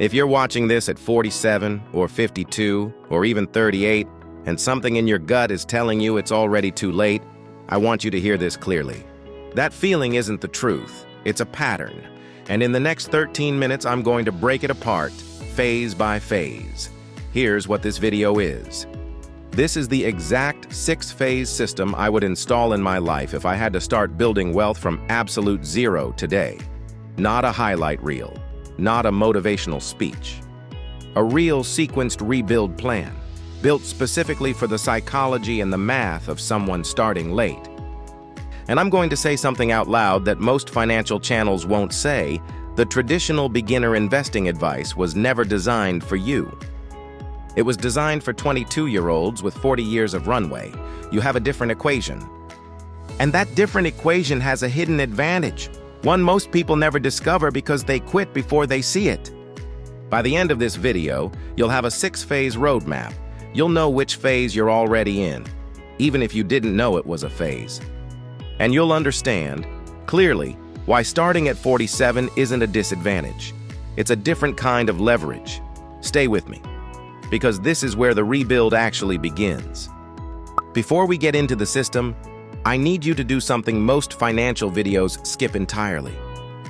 If you're watching this at 47 or 52 or even 38 and something in your gut is telling you it's already too late, I want you to hear this clearly. That feeling isn't the truth, it's a pattern. And in the next 13 minutes, I'm going to break it apart, phase by phase. Here's what this video is. This is the exact 6-phase system I would install in my life if I had to start building wealth from absolute zero today. Not a highlight reel, not a motivational speech. A real sequenced rebuild plan, built specifically for the psychology and the math of someone starting late. And I'm going to say something out loud that most financial channels won't say. The traditional beginner investing advice was never designed for you. It was designed for 22-year-olds with 40 years of runway. You have a different equation. And that different equation has a hidden advantage, one most people never discover because they quit before they see it. By the end of this video, you'll have a 6-phase roadmap. You'll know which phase you're already in, even if you didn't know it was a phase. And you'll understand, clearly, why starting at 47 isn't a disadvantage. It's a different kind of leverage. Stay with me, because this is where the rebuild actually begins. Before we get into the system, I need you to do something most financial videos skip entirely.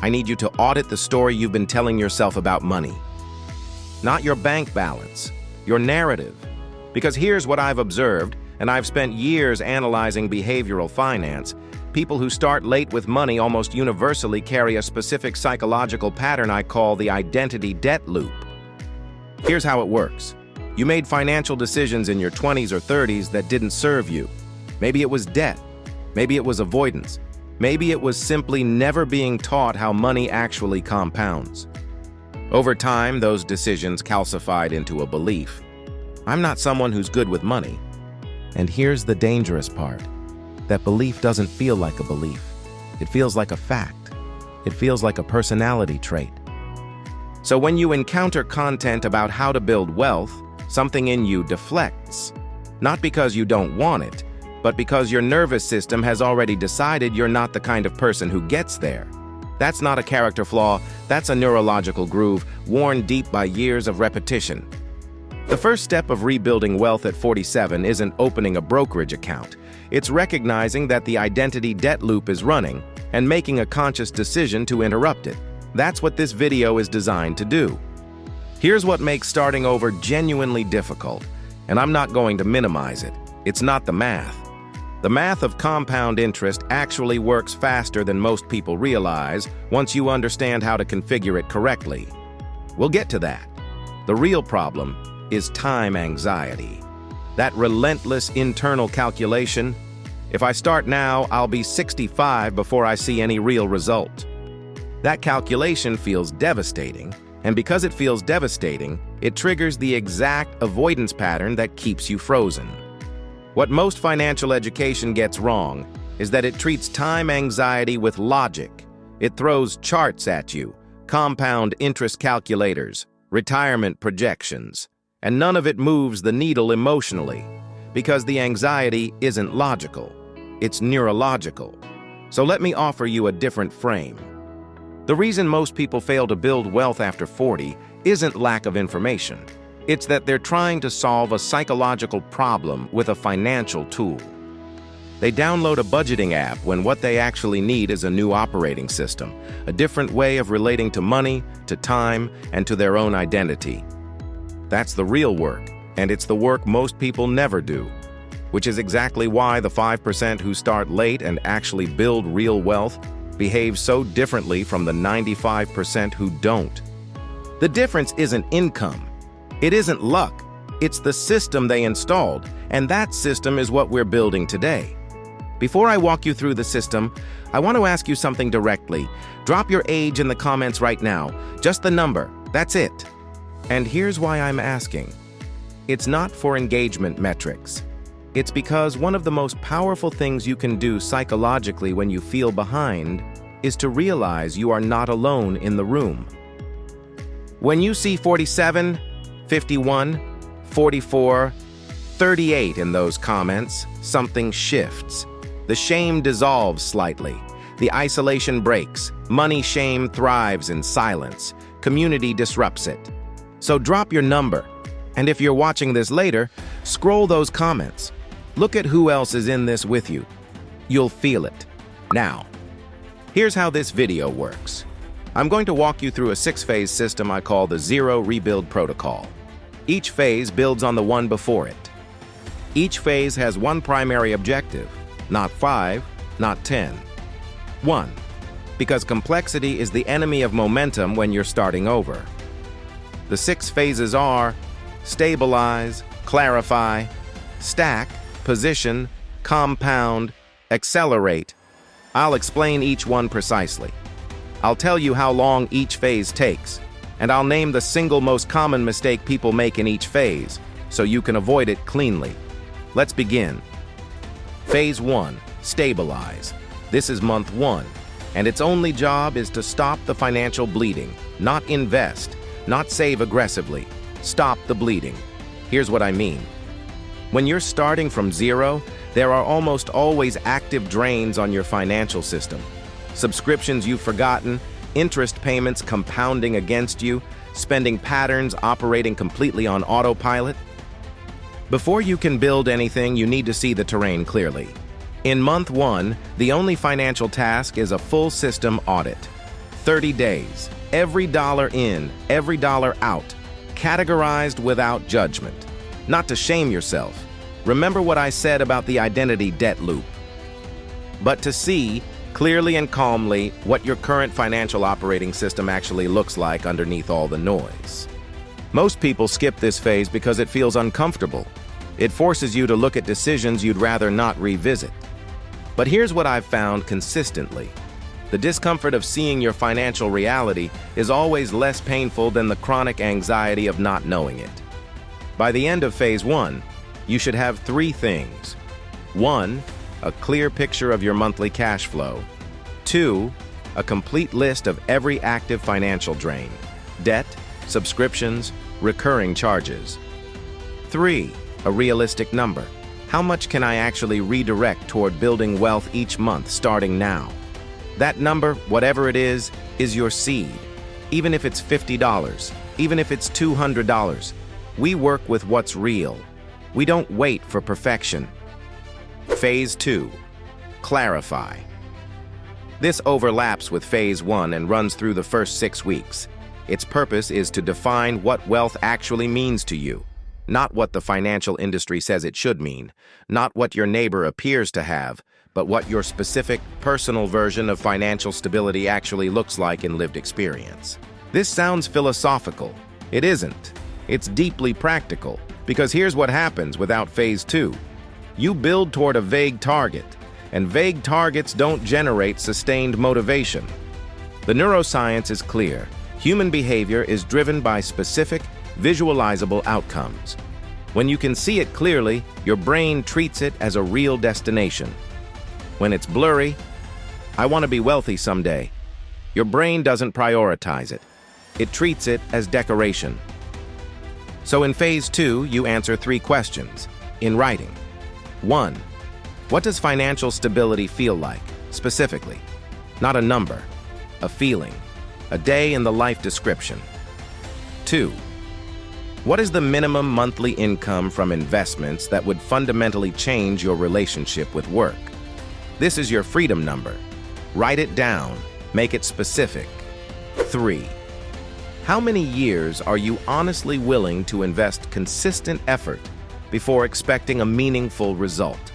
I need you to audit the story you've been telling yourself about money. Not your bank balance, your narrative. Because here's what I've observed, and I've spent years analyzing behavioral finance. People who start late with money almost universally carry a specific psychological pattern I call the identity debt loop. Here's how it works. You made financial decisions in your 20s or 30s that didn't serve you. Maybe it was debt. Maybe it was avoidance. Maybe it was simply never being taught how money actually compounds. Over time, those decisions calcified into a belief. I'm not someone who's good with money. And here's the dangerous part. That belief doesn't feel like a belief. It feels like a fact. It feels like a personality trait. So when you encounter content about how to build wealth, something in you deflects. Not because you don't want it, but because your nervous system has already decided you're not the kind of person who gets there. That's not a character flaw, that's a neurological groove worn deep by years of repetition. The first step of rebuilding wealth at 47 isn't opening a brokerage account. It's recognizing that the identity debt loop is running and making a conscious decision to interrupt it. That's what this video is designed to do. Here's what makes starting over genuinely difficult, and I'm not going to minimize it. It's not the math. The math of compound interest actually works faster than most people realize once you understand how to configure it correctly. We'll get to that. The real problem is time anxiety. That relentless internal calculation. If I start now, I'll be 65 before I see any real result. That calculation feels devastating, and because it feels devastating, it triggers the exact avoidance pattern that keeps you frozen. What most financial education gets wrong is that it treats time anxiety with logic. It throws charts at you, compound interest calculators, retirement projections, and none of it moves the needle emotionally, because the anxiety isn't logical, it's neurological. So let me offer you a different frame. The reason most people fail to build wealth after 40 isn't lack of information. It's that they're trying to solve a psychological problem with a financial tool. They download a budgeting app when what they actually need is a new operating system, a different way of relating to money, to time, and to their own identity. That's the real work, and it's the work most people never do, which is exactly why the 5% who start late and actually build real wealth behave so differently from the 95% who don't. The difference isn't income. It isn't luck. It's the system they installed, and that system is what we're building today. Before I walk you through the system, I want to ask you something directly. Drop your age in the comments right now. Just the number. That's it. And here's why I'm asking. It's not for engagement metrics. It's because one of the most powerful things you can do psychologically when you feel behind is to realize you are not alone in the room. When you see 47, 51, 44, 38 in those comments, something shifts. The shame dissolves slightly. The isolation breaks. Money shame thrives in silence. Community disrupts it. So drop your number. And if you're watching this later, scroll those comments. Look at who else is in this with you. You'll feel it. Now, here's how this video works. I'm going to walk you through a 6-phase system I call the Zero Rebuild Protocol. Each phase builds on the one before it. Each phase has one primary objective, not 5, not 10. 1. Because complexity is the enemy of momentum when you're starting over. The 6 phases are stabilize, clarify, stack, position, compound, accelerate. I'll explain each one precisely. I'll tell you how long each phase takes, and I'll name the single most common mistake people make in each phase, so you can avoid it cleanly. Let's begin. Phase 1, stabilize. This is month 1, and its only job is to stop the financial bleeding, not invest, not save aggressively. Stop the bleeding. Here's what I mean. When you're starting from zero, there are almost always active drains on your financial system. Subscriptions you've forgotten, interest payments compounding against you, spending patterns operating completely on autopilot. Before you can build anything, you need to see the terrain clearly. In month 1, the only financial task is a full system audit. 30 days, every dollar in, every dollar out, categorized without judgment. Not to shame yourself. Remember what I said about the identity debt loop. But to see, clearly and calmly, what your current financial operating system actually looks like underneath all the noise. Most people skip this phase because it feels uncomfortable. It forces you to look at decisions you'd rather not revisit. But here's what I've found consistently. The discomfort of seeing your financial reality is always less painful than the chronic anxiety of not knowing it. By the end of phase 1, you should have 3 things. 1, a clear picture of your monthly cash flow. 2, a complete list of every active financial drain, debt, subscriptions, recurring charges. 3, a realistic number. How much can I actually redirect toward building wealth each month starting now? That number, whatever it is your seed. Even if it's $50, even if it's $200, we work with what's real. We don't wait for perfection. Phase 2, clarify. This overlaps with phase 1 and runs through the first 6 weeks. Its purpose is to define what wealth actually means to you, not what the financial industry says it should mean, not what your neighbor appears to have, but what your specific, personal version of financial stability actually looks like in lived experience. This sounds philosophical. It isn't. It's deeply practical, because here's what happens without phase 2. You build toward a vague target, and vague targets don't generate sustained motivation. The neuroscience is clear. Human behavior is driven by specific, visualizable outcomes. When you can see it clearly, your brain treats it as a real destination. When it's blurry, I want to be wealthy someday, your brain doesn't prioritize it. It treats it as decoration. So in phase 2, you answer 3 questions in writing. 1, what does financial stability feel like, specifically? Not a number, a feeling, a day in the life description. 2, what is the minimum monthly income from investments that would fundamentally change your relationship with work? This is your freedom number. Write it down, make it specific. 3, how many years are you honestly willing to invest consistent effort before expecting a meaningful result?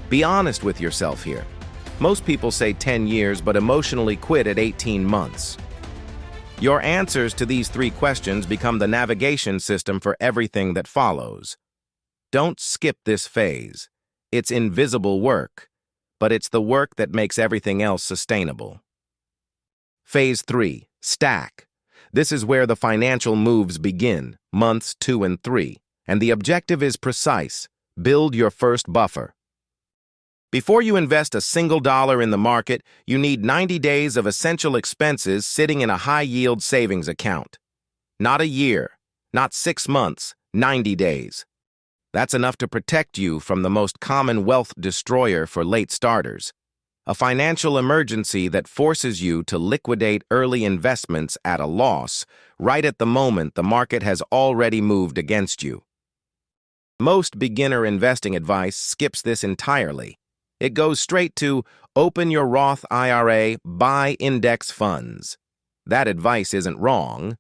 Be honest with yourself here. Most people say 10 years but emotionally quit at 18 months. Your answers to these 3 questions become the navigation system for everything that follows. Don't skip this phase. It's invisible work, but it's the work that makes everything else sustainable. Phase 3, stack. This is where the financial moves begin, months 2 and 3, and the objective is precise: build your first buffer. Before you invest a single dollar in the market, you need 90 days of essential expenses sitting in a high-yield savings account. Not a year, not 6 months, 90 days. That's enough to protect you from the most common wealth destroyer for late starters: a financial emergency that forces you to liquidate early investments at a loss, right at the moment the market has already moved against you. Most beginner investing advice skips this entirely. It goes straight to open your Roth IRA, buy index funds. That advice isn't wrong,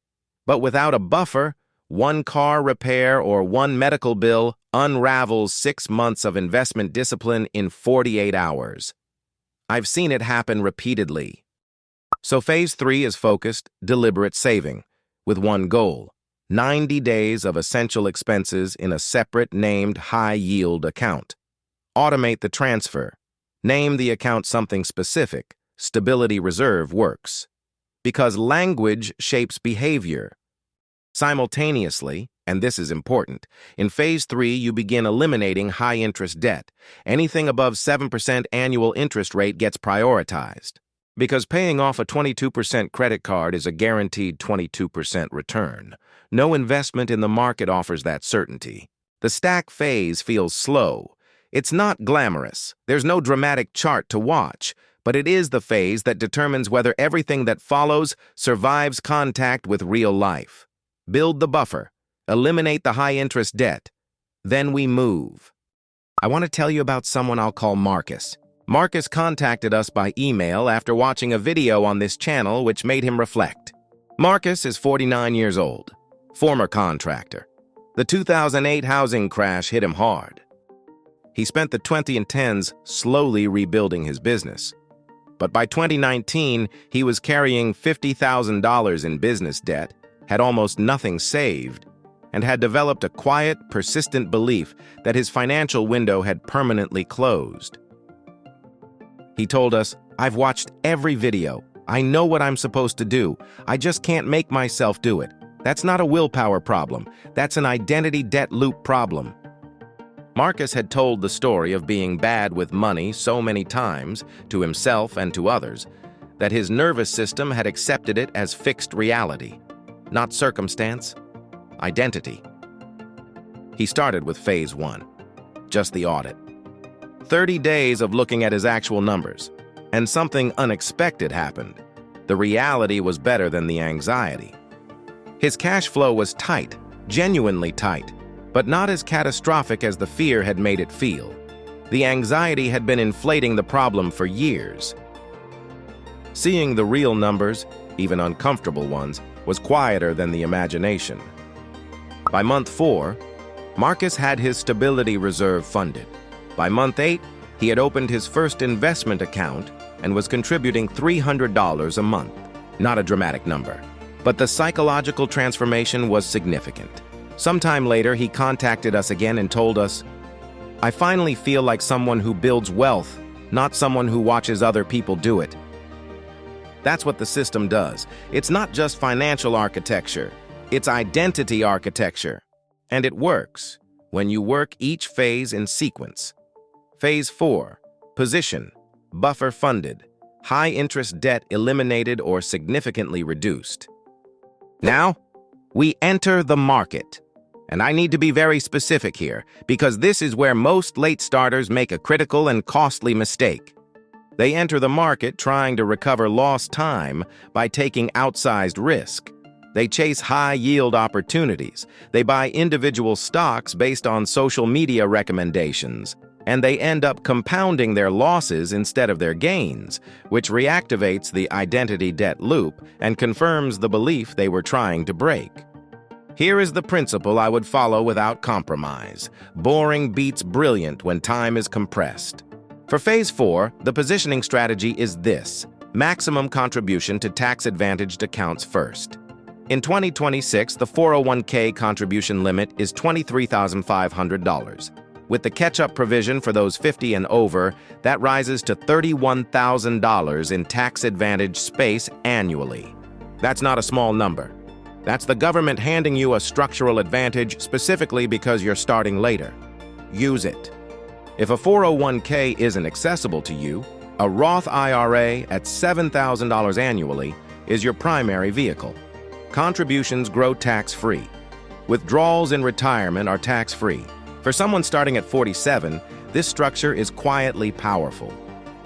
but without a buffer, one car repair or one medical bill unravels 6 months of investment discipline in 48 hours. I've seen it happen repeatedly. So Phase 3 is focused, deliberate saving, with one goal: 90 days of essential expenses in a separate named high-yield account. Automate the transfer. Name the account something specific. Stability reserve works. Because language shapes behavior. Simultaneously, and this is important, in Phase 3 you begin eliminating high-interest debt. Anything above 7% annual interest rate gets prioritized. Because paying off a 22% credit card is a guaranteed 22% return. No investment in the market offers that certainty. The stack phase feels slow. It's not glamorous. There's no dramatic chart to watch, but it is the phase that determines whether everything that follows survives contact with real life. Build the buffer. Eliminate the high-interest debt. Then we move. I want to tell you about someone I'll call Marcus. Marcus contacted us by email after watching a video on this channel which made him reflect. Marcus is 49 years old, former contractor. The 2008 housing crash hit him hard. He spent the 2010s slowly rebuilding his business. But by 2019, he was carrying $50,000 in business debt, had almost nothing saved, and had developed a quiet, persistent belief that his financial window had permanently closed. He told us, "I've watched every video. I know what I'm supposed to do. I just can't make myself do it. That's not a willpower problem. That's an identity debt loop problem." Marcus had told the story of being bad with money so many times, to himself and to others, that his nervous system had accepted it as fixed reality. Not circumstance, identity. He started with Phase 1, just the audit. 30 days of looking at his actual numbers, and something unexpected happened. The reality was better than the anxiety. His cash flow was tight, genuinely tight, but not as catastrophic as the fear had made it feel. The anxiety had been inflating the problem for years. Seeing the real numbers, even uncomfortable ones, was quieter than the imagination. By month 4, Marcus had his stability reserve funded. By month 8, he had opened his first investment account and was contributing $300 a month. Not a dramatic number, but the psychological transformation was significant. Sometime later, he contacted us again and told us, "I finally feel like someone who builds wealth, not someone who watches other people do it." That's what the system does. It's not just financial architecture, it's identity architecture. And it works when you work each phase in sequence. Phase 4, position, buffer funded, high-interest debt eliminated or significantly reduced. Now, we enter the market. And I need to be very specific here, because this is where most late starters make a critical and costly mistake. They enter the market trying to recover lost time by taking outsized risk. They chase high-yield opportunities. They buy individual stocks based on social media recommendations. And they end up compounding their losses instead of their gains, which reactivates the identity debt loop and confirms the belief they were trying to break. Here is the principle I would follow without compromise. Boring beats brilliant when time is compressed. For Phase 4, the positioning strategy is this: maximum contribution to tax-advantaged accounts first. In 2026, the 401k contribution limit is $23,500. With the catch-up provision for those 50 and over, that rises to $31,000 in tax-advantaged space annually. That's not a small number. That's the government handing you a structural advantage specifically because you're starting later. Use it. If a 401k isn't accessible to you, a Roth IRA at $7,000 annually is your primary vehicle. Contributions grow tax-free. Withdrawals in retirement are tax-free. For someone starting at 47, this structure is quietly powerful.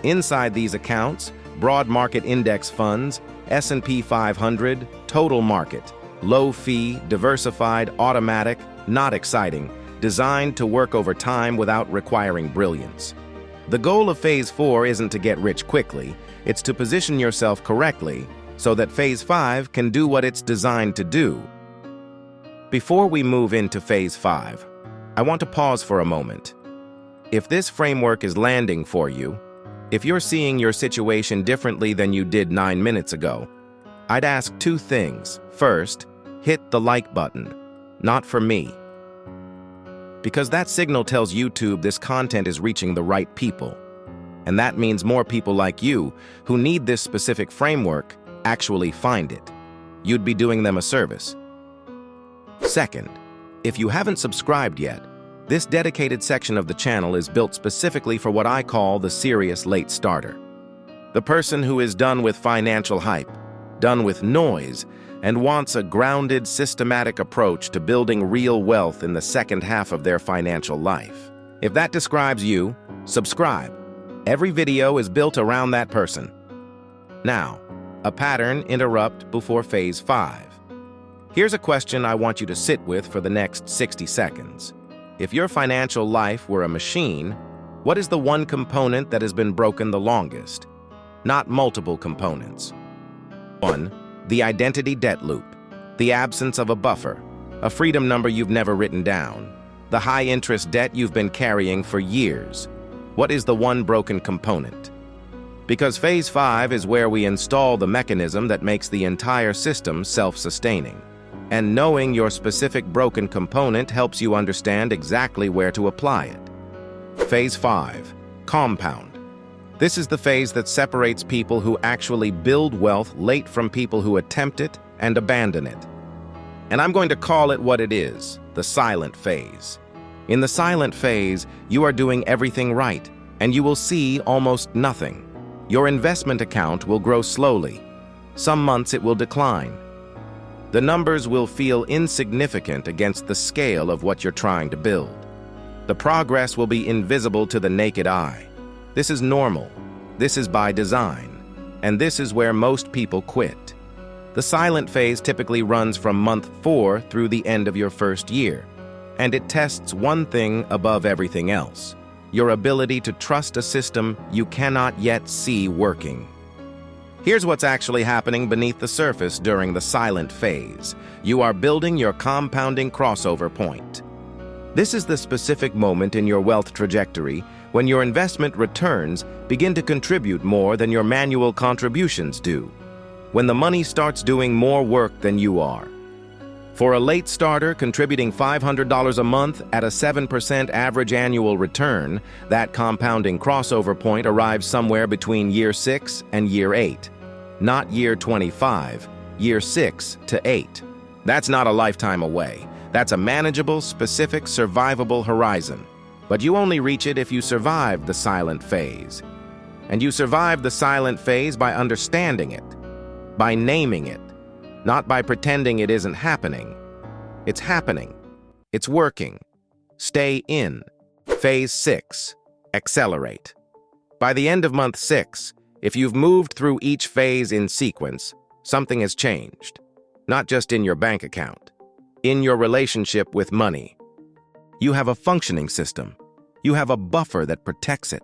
Inside these accounts, broad market index funds, S&P 500, total market, low fee, diversified, automatic, not exciting, designed to work over time without requiring brilliance. The goal of Phase 4 isn't to get rich quickly, it's to position yourself correctly so that Phase 5 can do what it's designed to do. Before we move into Phase 5, I want to pause for a moment. If this framework is landing for you, if you're seeing your situation differently than you did 9 minutes ago, I'd ask two things. First, hit the like button, not for me, because that signal tells YouTube this content is reaching the right people. And that means more people like you who need this specific framework actually find it. You'd be doing them a service. Second, if you haven't subscribed yet, this dedicated section of the channel is built specifically for what I call the serious late starter. The person who is done with financial hype, done with noise, and wants a grounded, systematic approach to building real wealth in the second half of their financial life. If that describes you, subscribe. Every video is built around that person. Now, a pattern interrupt before Phase 5. Here's a question I want you to sit with for the next 60 seconds. If your financial life were a machine, what is the one component that has been broken the longest? Not multiple components. 1. The identity debt loop. The absence of a buffer. A freedom number you've never written down. The high-interest debt you've been carrying for years. What is the one broken component? Because Phase 5 is where we install the mechanism that makes the entire system self-sustaining. And knowing your specific broken component helps you understand exactly where to apply it. Phase 5. Compound. This is the phase that separates people who actually build wealth late from people who attempt it and abandon it. And I'm going to call it what it is, the silent phase. In the silent phase, you are doing everything right, and you will see almost nothing. Your investment account will grow slowly. Some months it will decline. The numbers will feel insignificant against the scale of what you're trying to build. The progress will be invisible to the naked eye. This is normal. This is by design. And this is where most people quit. The silent phase typically runs from month 4 through the end of your first year, and it tests one thing above everything else: your ability to trust a system you cannot yet see working. Here's what's actually happening beneath the surface during the silent phase. You are building your compounding crossover point. This is the specific moment in your wealth trajectory when your investment returns begin to contribute more than your manual contributions do. When the money starts doing more work than you are. For a late starter contributing $500 a month at a 7% average annual return, that compounding crossover point arrives somewhere between year 6 and year 8. Not year 25, year 6 to 8. That's not a lifetime away. That's a manageable, specific, survivable horizon. But you only reach it if you survive the silent phase. And you survive the silent phase by understanding it, by naming it, not by pretending it isn't happening. It's happening. It's working. Stay in. Phase 6. Accelerate. By the end of month 6, if you've moved through each phase in sequence, something has changed. Not just in your bank account, in your relationship with money. You have a functioning system. You have a buffer that protects it.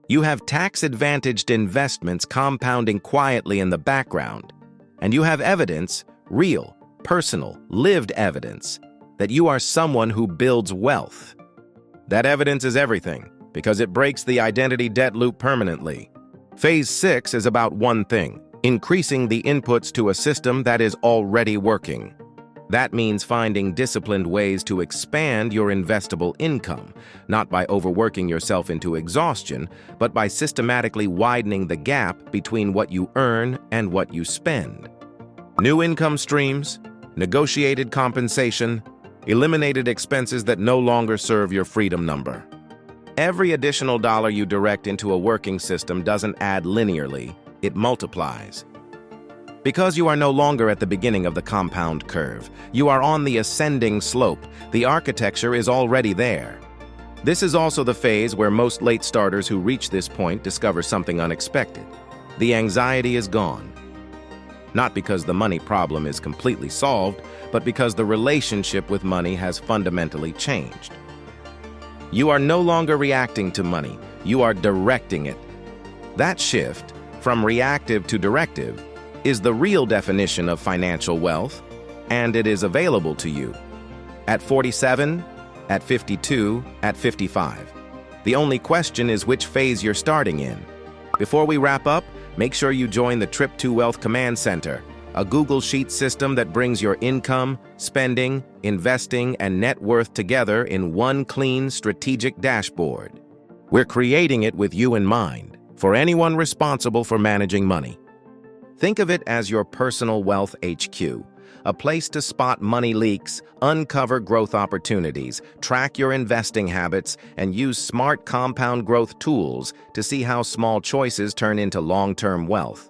You have tax-advantaged investments compounding quietly in the background. And you have evidence, real, personal, lived evidence, that you are someone who builds wealth. That evidence is everything, because it breaks the identity debt loop permanently. Phase 6 is about one thing: increasing the inputs to a system that is already working. That means finding disciplined ways to expand your investable income, not by overworking yourself into exhaustion, but by systematically widening the gap between what you earn and what you spend. New income streams, negotiated compensation, eliminated expenses that no longer serve your freedom number. Every additional dollar you direct into a working system doesn't add linearly, it multiplies. Because you are no longer at the beginning of the compound curve, you are on the ascending slope. The architecture is already there. This is also the phase where most late starters who reach this point discover something unexpected. The anxiety is gone. Not because the money problem is completely solved, but because the relationship with money has fundamentally changed. You are no longer reacting to money, you are directing it. That shift, from reactive to directive, is the real definition of financial wealth, and it is available to you. At 47, at 52, at 55. The only question is which phase you're starting in. Before we wrap up, make sure you join the Trip to Wealth Command Center, a Google Sheet system that brings your income, spending, investing, and net worth together in one clean, strategic dashboard. We're creating it with you in mind, for anyone responsible for managing money. Think of it as your personal wealth HQ, a place to spot money leaks, uncover growth opportunities, track your investing habits, and use smart compound growth tools to see how small choices turn into long-term wealth.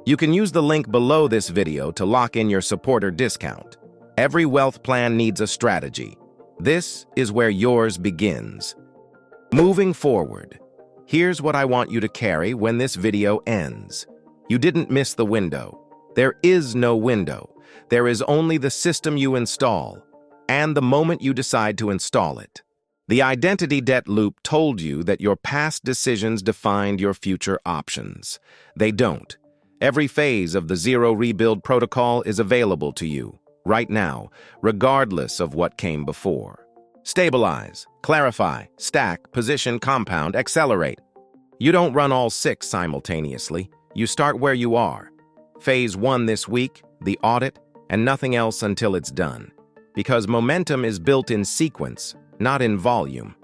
You can use the link below this video to lock in your supporter discount. Every wealth plan needs a strategy. This is where yours begins. Moving forward, here's what I want you to carry when this video ends. You didn't miss the window. There is no window. There is only the system you install, and the moment you decide to install it. The identity debt loop told you that your past decisions defined your future options. They don't. Every phase of the Zero Rebuild protocol is available to you, right now, regardless of what came before. Stabilize, clarify, stack, position, compound, accelerate. You don't run all 6 simultaneously. You start where you are. Phase 1 this week, the audit, and nothing else until it's done. Because momentum is built in sequence, not in volume.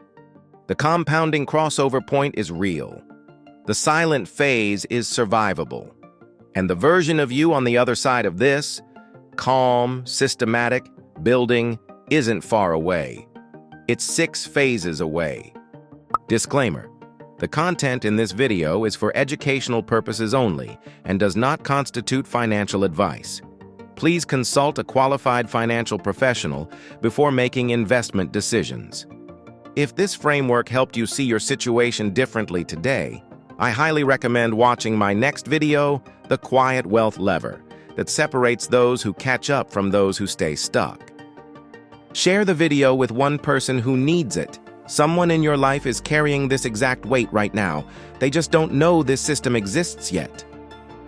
The compounding crossover point is real. The silent phase is survivable. And the version of you on the other side of this, calm, systematic, building, isn't far away. It's 6 phases away. Disclaimer: the content in this video is for educational purposes only and does not constitute financial advice. Please consult a qualified financial professional before making investment decisions. If this framework helped you see your situation differently today, I highly recommend watching my next video, The Quiet Wealth Lever, that separates those who catch up from those who stay stuck. Share the video with one person who needs it. Someone in your life is carrying this exact weight right now. They just don't know this system exists yet.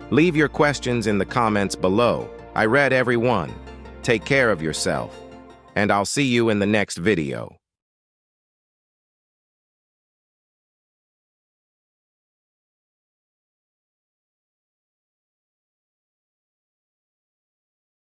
Leave your questions in the comments below. I read every one. Take care of yourself, and I'll see you in the next video.